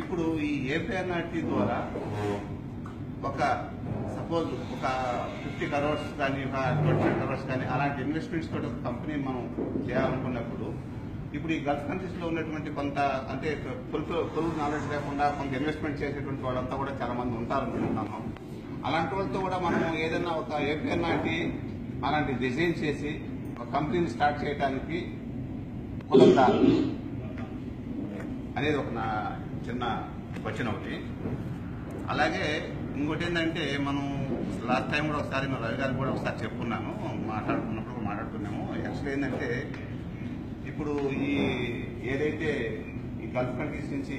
ఇప్పుడు ఈ ఏపీఎన్ఆర్టీ ద్వారా ఒక సపోజ్ ఒక 50 crores కానీ ఒక 20 crores కానీ అలాంటి ఇన్వెస్ట్మెంట్స్ తోటి ఒక కంపెనీ మనం చేయాలనుకున్నప్పుడు ఇప్పుడు ఈ గల్ఫ్ కంట్రీస్ లో ఉన్నటువంటి కొంత అంటే ఫుల్ నాలెడ్జ్ లేకుండా కొంత ఇన్వెస్ట్మెంట్ చేసేటువంటి వాళ్ళంతా కూడా చాలా మంది ఉంటారనుకుంటున్నాము. అలాంటి వాళ్ళతో కూడా మనం ఏదైనా ఒక ఏపీఎన్ఆర్టీ అలాంటి డిజైన్ చేసి ఒక కంపెనీని స్టార్ట్ చేయడానికి కుదరతారు అనేది ఒక నా చిన్న క్వశ్చన్ ఒకటి. అలాగే ఇంకోటి ఏంటంటే మనం లాస్ట్ టైం కూడా ఒకసారి రవి గారికి కూడా ఒకసారి చెప్పుకున్నాను, మాట్లాడుకున్నాము. యాక్చువల్ ఏంటంటే ఇప్పుడు ఏదైతే ఈ గల్ఫ్ కంట్రీస్ నుంచి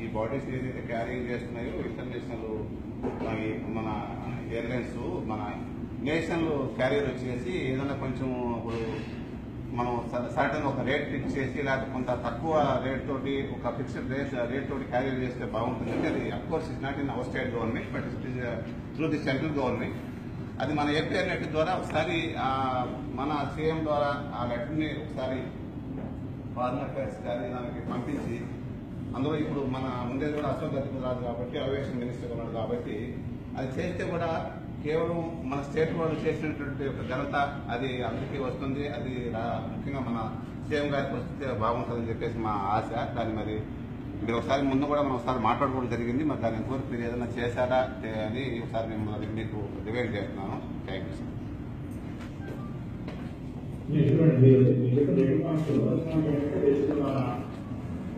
ఈ బాడీస్ ఏదైతే క్యారింగ్ చేస్తున్నాయో ఇంటర్నేషనల్ మన ఎయిర్లైన్స్ మన నేషనల్ క్యారియర్ వచ్చేసి ఏదైనా కొంచెం ఇప్పుడు మనం సర్టన్ ఒక రేట్ ఫిక్స్ చేసి లేకపోతే కొంత తక్కువ రేట్ తోటి ఒక ఫిక్స్డ్ రేట్ తోటి క్యారియర్ చేస్తే బాగుంటుంది. అంటే అది of course is not in our state government but it is through the central government. అది మన ఏపీఎన్ఆర్టీ ద్వారా ఒకసారి మన సీఎం ద్వారా ఆ లెటర్ని ఒకసారి ఫారిన్ అఫైర్స్ కానీ దానికి పంపించి అందులో ఇప్పుడు మన ఉండేది కూడా అశోక్ గజపతిరాజు కాబట్టి అవియేషన్ మినిస్టర్ ఉన్నాడు కాబట్టి అది చేస్తే కూడా కేవలం మన స్టేట్ వాళ్ళు చేసినటువంటి ఒక ఘనత అది అందరికీ వస్తుంది. అది ముఖ్యంగా మన సీఎం గారికి వస్తే బాగుంటుందని చెప్పేసి మా ఆశ. దాన్ని మరి మీరు ఒకసారి ముందు కూడా మనం ఒకసారి మాట్లాడుకోవడం జరిగింది. మరి దాని ఎంతవరకు మీరు ఏదైనా చేశారా అని ఒకసారి మిమ్మల్ని మీకు డివైడ్ చేస్తున్నాను. Thank you sir.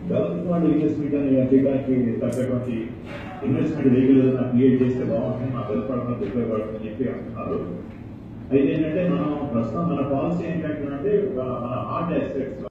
Government investment చేయడానికి తగ్గటువంటి ఇన్వెస్ట్మెంట్ వెహికల్ ఏదైనా క్రియేట్ చేస్తే బాగుంటుంది, మా గవర్నమెంట్ ఉపయోగపడుతుందని చెప్పి అంటున్నారు. అయితే ఏంటంటే మనం ప్రస్తుతం మన పాలసీ ఏంటంటే మన హార్డ్ అసెట్స్